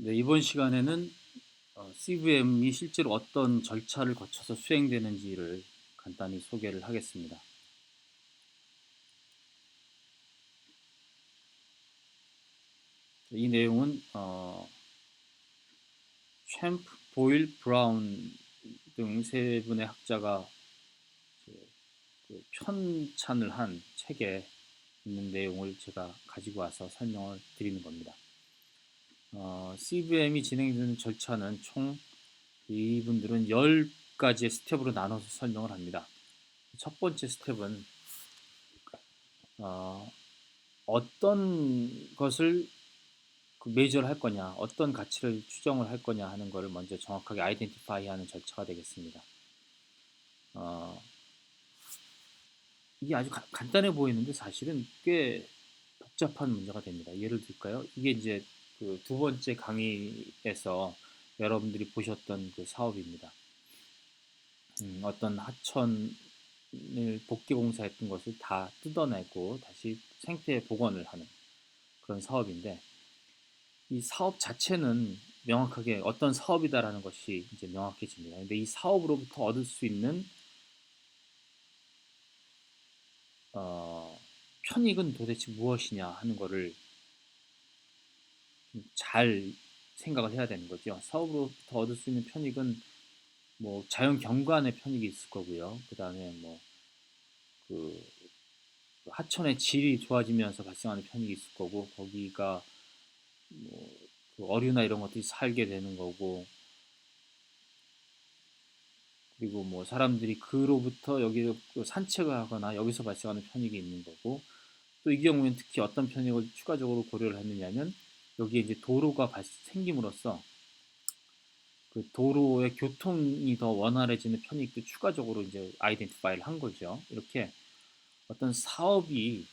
네, 이번 시간에는 CVM이 실제로 어떤 절차를 거쳐서 수행되는지를 간단히 소개를 하겠습니다. 이 내용은 챔프, 보일, 브라운 등 세 분의 학자가 그 편찬을 한 책에 있는 내용을 제가 가지고 와서 설명을 드리는 겁니다. CVM이 진행되는 절차는 총 이분들은 10가지의 스텝으로 나눠서 설명을 합니다. 첫 번째 스텝은 어, 어떤 것을 메이저를 할 거냐, 어떤 가치를 추정을 할 거냐 하는 것을 먼저 정확하게 아이덴티파이 하는 절차가 되겠습니다. 어, 이게 아주 간단해 보이는데 사실은 꽤 복잡한 문제가 됩니다. 예를 들까요? 이게 이제 그 두 번째 강의에서 여러분들이 보셨던 그 사업입니다. 어떤 하천을 복귀공사했던 것을 다 뜯어내고 다시 생태 복원을 하는 그런 사업인데, 이 사업 자체는 명확하게 어떤 사업이다라는 것이 이제 명확해집니다. 근데 이 사업으로부터 얻을 수 있는 어, 편익은 도대체 무엇이냐 하는 거를 잘 생각을 해야 되는 거죠. 사업으로부터 얻을 수 있는 편익은 뭐 자연 경관의 편익이 있을 거고요. 그 다음에 뭐그 하천의 질이 좋아지면서 발생하는 편익이 있을 거고, 거기가 뭐그 어류나 이런 것들이 살게 되는 거고, 그리고 뭐 사람들이 그로부터 여기를 산책을 하거나 여기서 발생하는 편익이 있는 거고, 또 이 경우에는 특히 어떤 편익을 추가적으로 고려를 했느냐면, 여기에 이제 도로가 생김으로써 그 도로의 교통이 더 원활해지는 편익도 추가적으로 이제 아이덴티파이를 한 거죠. 이렇게 어떤 사업이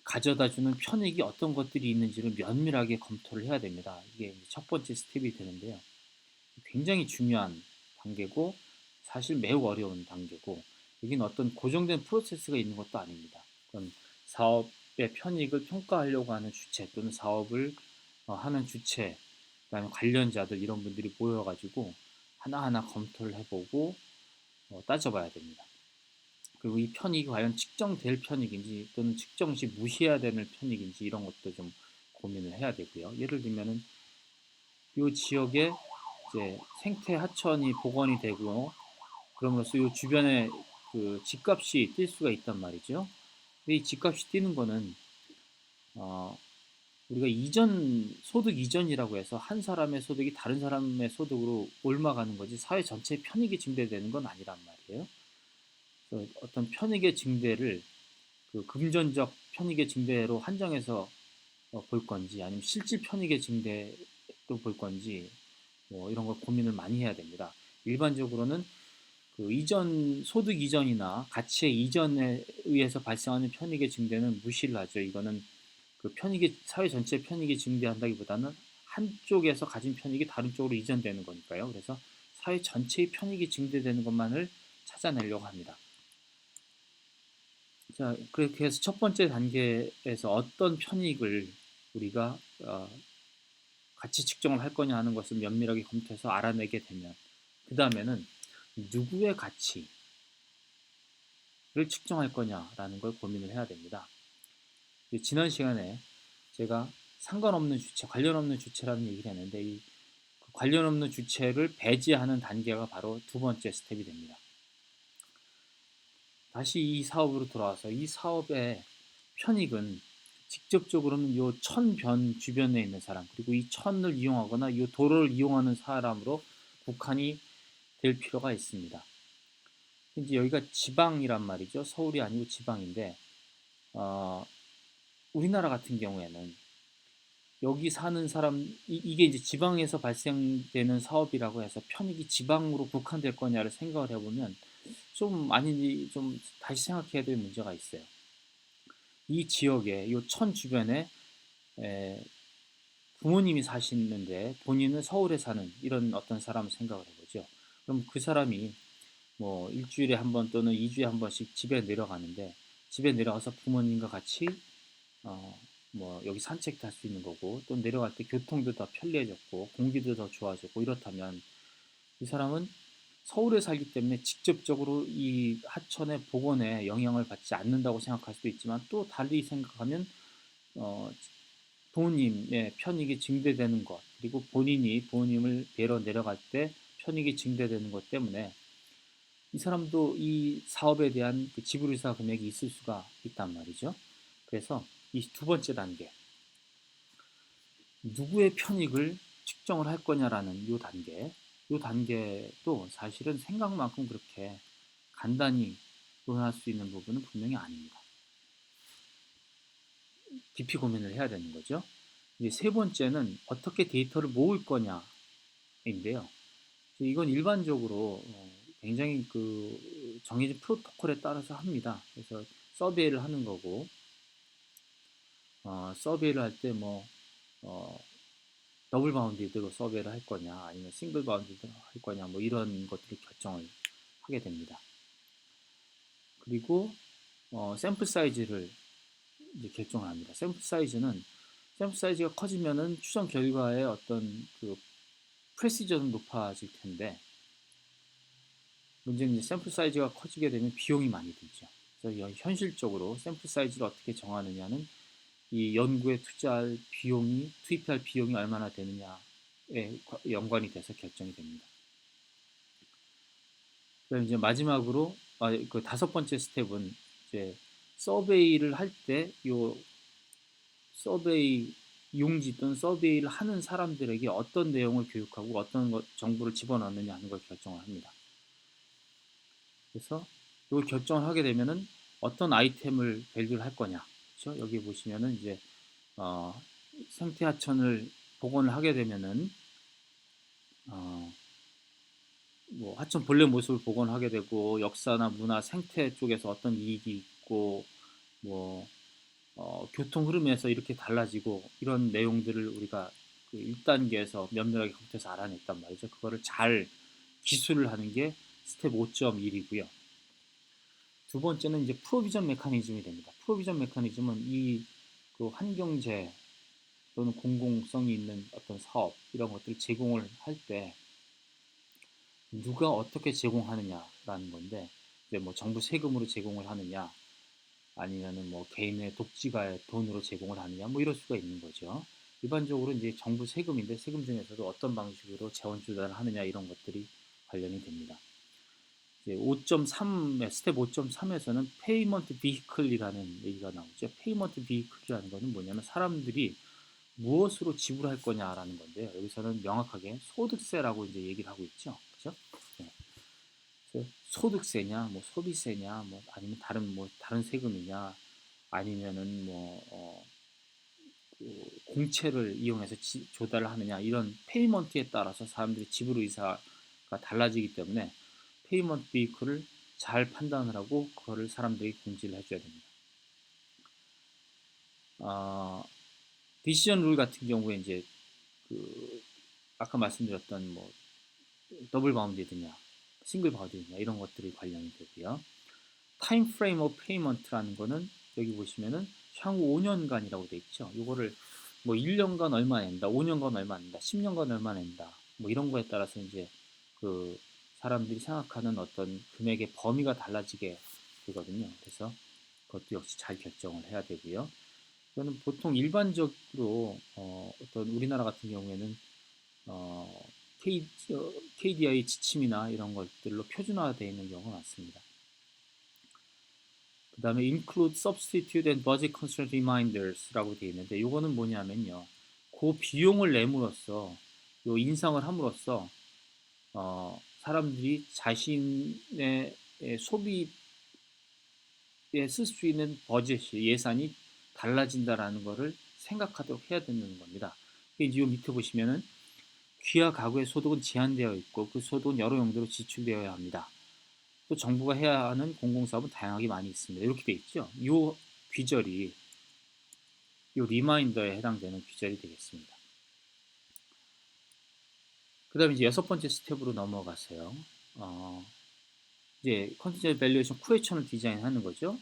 가져다주는 편익이 어떤 것들이 있는지를 면밀하게 검토를 해야 됩니다. 이게 첫 번째 스텝이 되는데요. 굉장히 중요한 단계고, 사실 매우 어려운 단계고, 여기는 어떤 고정된 프로세스가 있는 것도 아닙니다. 그건 사업의 편익을 평가하려고 하는 주체 또는 사업을 하는 주체, 그다음에 관련자들 이런 분들이 모여가지고 하나하나 검토를 해보고 따져봐야 됩니다. 그리고 이 편익이 과연 측정될 편익인지 또는 측정 시 무시해야 되는 편익인지 이런 것도 좀 고민을 해야 되고요. 예를 들면은 이 지역에 이제 생태 하천이 복원이 되고, 그럼으로써 이 주변에 그 집값이 뛸 수가 있단 말이죠. 근데 이 집값이 뛰는 거는 어, 우리가 이전 소득 이전이라고 해서 한 사람의 소득이 다른 사람의 소득으로 옮아가는 거지 사회 전체의 편익이 증대되는 건 아니란 말이에요. 그래서 어떤 편익의 증대를 그 금전적 편익의 증대로 한정해서 볼 건지, 아니면 실질 편익의 증대로 볼 건지, 뭐 이런 걸 고민을 많이 해야 됩니다. 일반적으로는 그 이전 소득 이전이나 가치의 이전에 의해서 발생하는 편익의 증대는 무시를 하죠. 이거는 그 편익이 사회 전체 편익이 증대한다기보다는 한쪽에서 가진 편익이 다른 쪽으로 이전되는 거니까요. 그래서 사회 전체의 편익이 증대되는 것만을 찾아내려고 합니다. 자, 그렇게 해서 첫 번째 단계에서 어떤 편익을 우리가 가치 측정을 할 거냐 하는 것을 면밀하게 검토해서 알아내게 되면, 그 다음에는 누구의 가치를 측정할 거냐라는 걸 고민을 해야 됩니다. 지난 시간에 제가 상관없는 주체, 관련 없는 주체라는 얘기를 했는데, 이 관련 없는 주체를 배제하는 단계가 바로 두 번째 스텝이 됩니다. 다시 이 사업으로 돌아와서 이 사업의 편익은 직접적으로는 이 천변 주변에 있는 사람, 그리고 이 천을 이용하거나 이 도로를 이용하는 사람으로 국한이 될 필요가 있습니다. 이제 여기가 지방이란 말이죠. 서울이 아니고 지방인데, 어, 우리나라 같은 경우에는 여기 사는 사람, 이게 이제 지방에서 발생되는 사업이라고 해서 편익이 지방으로 국한될 거냐를 생각을 해보면 좀 아닌지 좀 다시 생각해야 될 문제가 있어요. 이 지역에, 이 천 주변에 에, 부모님이 사시는데 본인은 서울에 사는 이런 어떤 사람을 생각을 해보죠. 그럼 그 사람이 뭐 일주일에 한 번 또는 2주에 한 번씩 집에 내려가는데, 집에 내려가서 부모님과 같이 어, 뭐 여기 산책도 할 수 있는 거고 또 내려갈 때 교통도 더 편리해졌고 공기도 더 좋아졌고 이렇다면 이 사람은 서울에 살기 때문에 직접적으로 이 하천의 복원에 영향을 받지 않는다고 생각할 수도 있지만 또 달리 생각하면 어, 부모님의 편익이 증대되는 것 그리고 본인이 부모님을 뵈러 내려갈 때 편익이 증대되는 것 때문에 이 사람도 이 사업에 대한 그 지불의사 금액이 있을 수가 있단 말이죠. 그래서 이 두 번째 단계 누구의 편익을 측정을 할 거냐라는 요 단계도 사실은 생각만큼 그렇게 간단히 논할 수 있는 부분은 분명히 아닙니다. 깊이 고민을 해야 되는 거죠. 이제 세 번째는 어떻게 데이터를 모을 거냐인데요. 이건 일반적으로 굉장히 그 정해진 프로토콜에 따라서 합니다. 그래서 서베이를 하는 거고 서베이를 할 때 뭐 더블 바운디드로 서베이를 할 거냐 아니면 싱글 바운디드로 할 거냐 뭐 이런 것들을 결정을 하게 됩니다. 그리고 샘플 사이즈를 이제 결정을 합니다. 샘플 사이즈가 커지면은 추정 결과의 어떤 그 프레시전은 높아질 텐데 문제는 이제 샘플 사이즈가 커지게 되면 비용이 많이 들죠. 그래서 현실적으로 샘플 사이즈를 어떻게 정하느냐는 이 연구에 투입할 비용이 얼마나 되느냐에 연관이 돼서 결정이 됩니다. 그럼 이제 마지막으로 그 다섯 번째 스텝은 이제 서베이를 할 때 요 서베이 용지 또는 서베이를 하는 사람들에게 어떤 내용을 교육하고 어떤 정보를 집어넣느냐 하는 걸 결정을 합니다. 그래서 이걸 결정을 하게 되면은 어떤 아이템을 밸류를 할 거냐. 그렇죠? 여기 보시면은 이제 어, 생태하천을 복원을 하게 되면은 어, 뭐 하천 본래 모습을 복원하게 되고 역사나 문화, 생태 쪽에서 어떤 이익이 있고 뭐 교통 흐름에서 이렇게 달라지고 이런 내용들을 우리가 그 1단계에서 면밀하게 검토해서 알아냈단 말이죠. 그거를 잘 기술을 하는 게 스텝 5.1이고요. 두 번째는 이제 프로비전 메커니즘이 됩니다. 프로비전 메커니즘은 이 그 환경재 또는 공공성이 있는 어떤 사업 이런 것들을 제공을 할 때 누가 어떻게 제공하느냐라는 건데 이제 뭐 정부 세금으로 제공을 하느냐 아니면은 뭐 개인의 독지가의 돈으로 제공을 하느냐 뭐 이럴 수가 있는 거죠. 일반적으로 이제 정부 세금인데 세금 중에서도 어떤 방식으로 재원 주달을 하느냐 이런 것들이 관련이 됩니다. 이제 5.3 스텝 5.3에서는 페이먼트 비클이라는 얘기가 나오죠. 페이먼트 비클이라는 것은 뭐냐면 사람들이 무엇으로 지불할 거냐라는 건데요. 여기서는 명확하게 소득세라고 이제 얘기를 하고 있죠. 그죠? 네. 그래서 소득세냐, 뭐 소비세냐, 뭐 아니면 다른 세금이냐, 아니면은 그 공채를 이용해서 조달을 하느냐 이런 페이먼트에 따라서 사람들이 지불 의사가 달라지기 때문에 페이먼트 비이크를 잘 판단을 하고 그거를 사람들이 공지를 해줘야 됩니다. 어, 디시전 룰 같은 경우에 이제 그 아까 말씀드렸던 뭐 더블 바운디드냐, 싱글 바운디드냐 이런 것들이 관련이 되고요. 타임 프레임 오브 페이먼트라는 거는 여기 보시면은 향후 5년간이라고 돼 있죠. 이거를 뭐 1년간 얼마 낸다, 5년간 얼마 낸다, 10년간 얼마 낸다. 뭐 이런 거에 따라서 이제 그 사람들이 생각하는 어떤 금액의 범위가 달라지게 되거든요. 그래서 그것도 역시 잘 결정을 해야 되고요. 이거는 보통 일반적으로 어떤 우리나라 같은 경우에는 어, KDI 지침이나 이런 것들로 표준화되어 있는 경우가 많습니다. 그 다음에 include, substitute and budget constraint reminders라고 되어 있는데 이거는 뭐냐면요. 그 비용을 내므로써 요 인상을 함으로써 사람들이 자신의 소비에 쓸 수 있는 버젯이 예산이 달라진다라는 것을 생각하도록 해야 되는 겁니다. 이제 요 밑에 보시면은 귀하 가구의 소득은 제한되어 있고 그 소득은 여러 용도로 지출되어야 합니다. 또 정부가 해야 하는 공공사업은 다양하게 많이 있습니다. 이렇게 돼 있죠. 이 귀절이 이 리마인더에 해당되는 귀절이 되겠습니다. 그 다음에 이제 여섯 번째 스텝으로 넘어가세요. 이제 컨티전 밸류에이션 쿠에션을 디자인하는 거죠.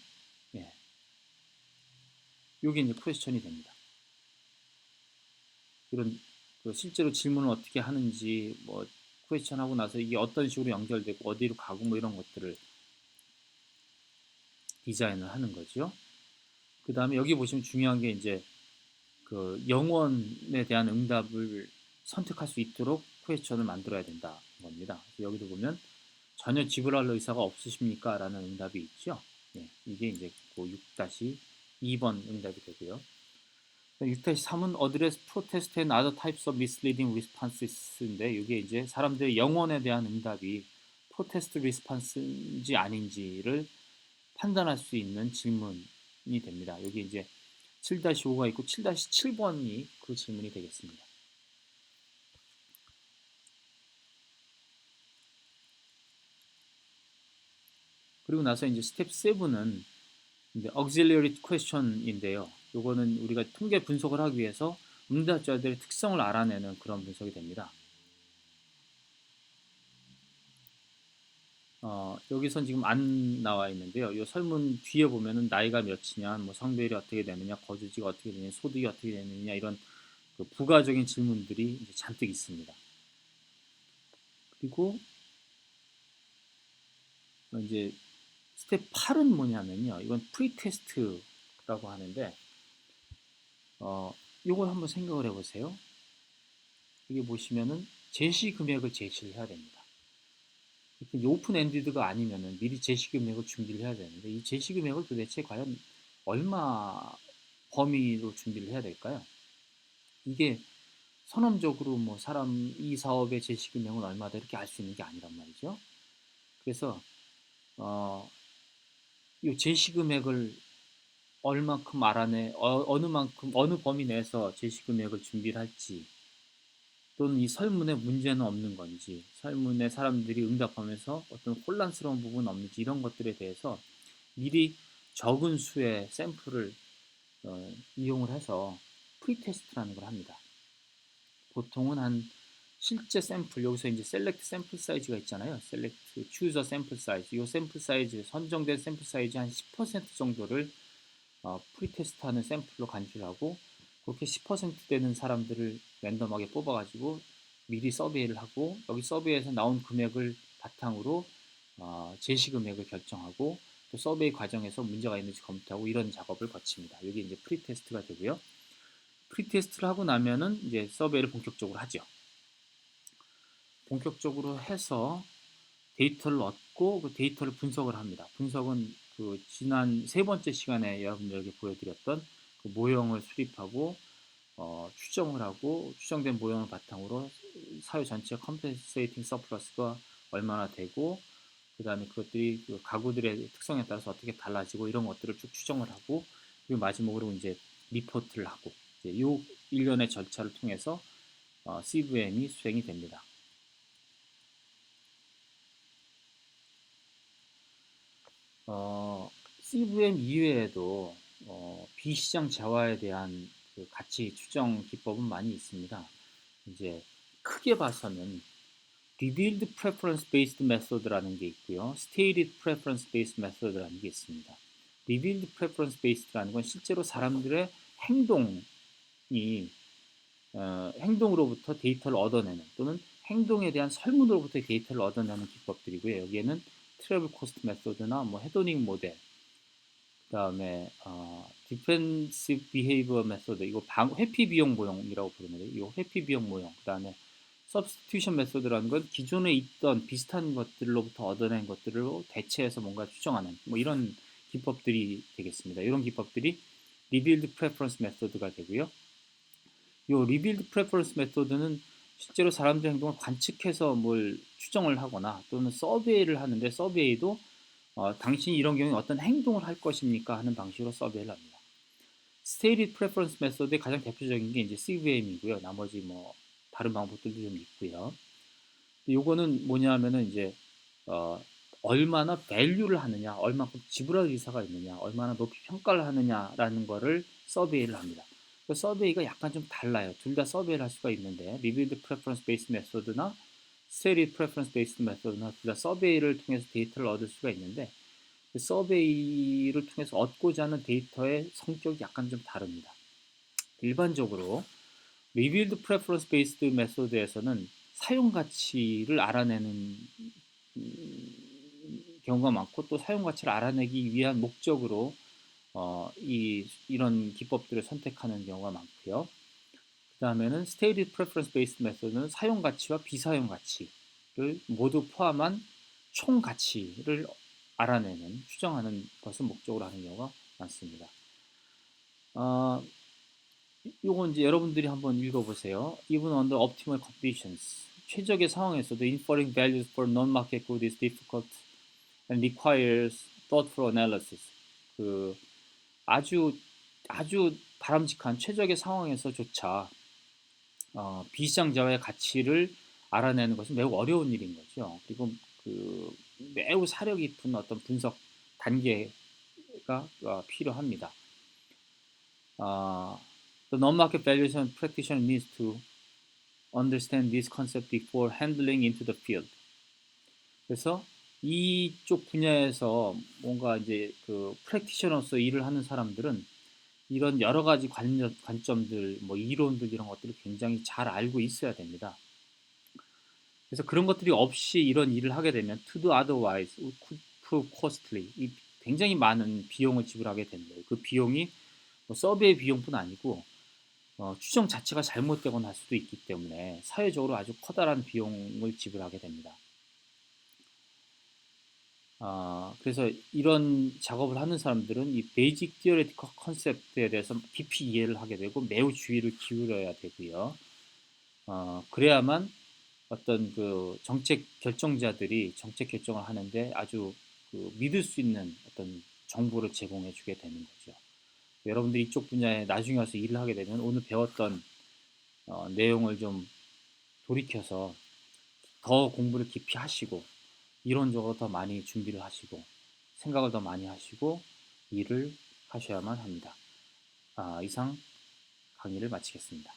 예. 요게 이제 쿠에션이 됩니다. 이런 실제로 질문을 어떻게 하는지 뭐 퀘스천 하고 나서 이게 어떤 식으로 연결되고 어디로 가고 뭐 이런 것들을 디자인을 하는 거죠. 그 다음에 여기 보시면 중요한 게 이제 그 영원에 대한 응답을 선택할 수 있도록 퀘스천을 만들어야 된다는 겁니다. 그래서 여기도 보면 전혀 지불할 의사가 없으십니까? 라는 응답이 있죠. 예, 이게 이제 그 6-2번 응답이 되고요. 6-3은 address protest and other types of misleading responses인데 이게 이제 사람들의 영혼에 대한 응답이 protest response인지 아닌지를 판단할 수 있는 질문이 됩니다. 여기 이제 7-5가 있고 7-7번이 그 질문이 되겠습니다. 그리고 나서 이제 스텝 7은 이제 auxiliary question인데요. 요거는 우리가 통계 분석을 하기 위해서 응답자들의 특성을 알아내는 그런 분석이 됩니다. 여기선 지금 안 나와 있는데요. 이 설문 뒤에 보면은 나이가 몇이냐, 뭐 성별이 어떻게 되느냐, 거주지가 어떻게 되느냐, 소득이 어떻게 되느냐 이런 그 부가적인 질문들이 이제 잔뜩 있습니다. 그리고 이제 스텝 8은 뭐냐면요. 이건 프리테스트라고 하는데 이걸 한번 생각을 해보세요. 여기 보시면은 제시 금액을 제시를 해야 됩니다. 이렇게 오픈 엔디드가 아니면은 미리 제시 금액을 준비를 해야 되는데 이 제시 금액을 도대체 과연 얼마 범위로 준비를 해야 될까요? 이게 선언적으로 뭐 사람 이 사업의 제시 금액은 얼마다 이렇게 알 수 있는 게 아니란 말이죠. 그래서 이 제시 금액을 얼만큼 알아내 어느 만큼 어느 범위 내에서 제시 금액을 준비를 할지 또는 이 설문에 문제는 없는 건지 설문에 사람들이 응답하면서 어떤 혼란스러운 부분은 없는지 이런 것들에 대해서 미리 적은 수의 샘플을 이용을 해서 프리테스트라는 걸 합니다. 보통은 한 실제 샘플 여기서 이제 셀렉트 샘플 사이즈가 있잖아요. 셀렉트 추저 샘플 사이즈 이 샘플 사이즈 선정된 샘플 사이즈 한 10% 정도를 프리테스트하는 샘플로 간주를 하고 그렇게 10% 되는 사람들을 랜덤하게 뽑아가지고 미리 서베이를 하고 여기 서베이에서 나온 금액을 바탕으로 제시 금액을 결정하고 또 서베이 과정에서 문제가 있는지 검토하고 이런 작업을 거칩니다. 여기 이제 프리테스트가 되고요. 프리테스트를 하고 나면은 이제 서베이를 본격적으로 하죠. 본격적으로 해서 데이터를 얻고 그 데이터를 분석을 합니다. 분석은 그 지난 세 번째 시간에 여러분들에게 보여드렸던 그 모형을 수립하고 추정을 하고 추정된 모형을 바탕으로 사회 전체 컴pensating surplus가 얼마나 되고 그 다음에 그것들이 그 가구들의 특성에 따라서 어떻게 달라지고 이런 것들을 쭉 추정을 하고 그리고 마지막으로 이제 리포트를 하고 이제 이 일련의 절차를 통해서 CVM이 수행이 됩니다. CVM 이외에도 비시장 재화에 대한 그 가치 추정 기법은 많이 있습니다. 이제 크게 봐서는 Revealed Preference Based Method라는 게 있고요. Stated Preference Based Method라는 게 있습니다. Revealed Preference Based라는 건 실제로 사람들의 행동이 행동으로부터 데이터를 얻어내는 또는 행동에 대한 설문으로부터 데이터를 얻어내는 기법들이고요. 여기에는 트래블 코스트 메소드나 뭐 헤도닝 모델, 그다음에 디펜시브 비헤이버 메소드 이거 회피 비용 모형이라고 부르는데 이 회피 비용 모형, 그다음에 substitution 메소드라는 건 기존에 있던 비슷한 것들로부터 얻어낸 것들로 대체해서 뭔가 추정하는 뭐 이런 기법들이 되겠습니다. 이런 기법들이 revealed preference 메소드가 되고요. 이 리빌드 프레퍼런스 메소드는 실제로 사람들의 행동을 관측해서 뭘 추정을 하거나 또는 서베이를 하는데 서베이도 당신이 이런 경우에 어떤 행동을 할 것입니까 하는 방식으로 서베이를 합니다. Stated Preference Method의 가장 대표적인 게 이제 CVM이고요. 나머지 뭐 다른 방법들도 좀 있고요. 요거는 뭐냐면은 이제 얼마나 value를 하느냐, 얼마큼 지불할 의사가 있느냐, 얼마나 높이 평가를 하느냐라는 거를 서베이를 합니다. 그 서베이가 약간 좀 달라요. 둘 다 서베이를 할 수가 있는데 Reviewed Preference Based Method나 Stated Preference Based Method나 둘 다 서베이를 통해서 데이터를 얻을 수가 있는데 그 서베이를 통해서 얻고자 하는 데이터의 성격이 약간 좀 다릅니다. 일반적으로 Revealed Preference Based Method에서는 사용 가치를 알아내는 경우가 많고 또 사용 가치를 알아내기 위한 목적으로 이런 기법들을 선택하는 경우가 많고요. 그 다음에는 Stated Preference Based Method는 사용 가치와 비사용 가치를 모두 포함한 총 가치를 알아내는, 추정하는 것을 목적으로 하는 경우가 많습니다. 요건 이제 여러분들이 한번 읽어보세요. Even under optimal conditions, 최적의 상황에서도 inferring values for non-market good is difficult and requires thoughtful analysis. 그 아주 아주 바람직한 최적의 상황에서조차 비시장자의 가치를 알아내는 것은 매우 어려운 일인 거죠. 그리고 그 매우 사려 깊은 어떤 분석 단계가 필요합니다. The non-market valuation practitioner needs to understand this concept before handling into the field. 그래서 이쪽 분야에서 뭔가 이제 그 프랙티셔너로서 일을 하는 사람들은 이런 여러 가지 관점들, 뭐 이론들 이런 것들을 굉장히 잘 알고 있어야 됩니다. 그래서 그런 것들이 없이 이런 일을 하게 되면 to do otherwise could prove costly. 굉장히 많은 비용을 지불하게 됩니다. 그 비용이 뭐 서비의 비용뿐 아니고 추정 자체가 잘못되거나 할 수도 있기 때문에 사회적으로 아주 커다란 비용을 지불하게 됩니다. 그래서 이런 작업을 하는 사람들은 이 베이직 티어레티컬 컨셉트에 대해서 깊이 이해를 하게 되고 매우 주의를 기울여야 되고요. 그래야만 어떤 그 정책 결정자들이 정책 결정을 하는데 아주 그 믿을 수 있는 어떤 정보를 제공해 주게 되는 거죠. 여러분들이 이쪽 분야에 나중에 와서 일을 하게 되면 오늘 배웠던 내용을 좀 돌이켜서 더 공부를 깊이 하시고 이론적으로 더 많이 준비를 하시고 생각을 더 많이 하시고 일을 하셔야만 합니다. 이상 강의를 마치겠습니다.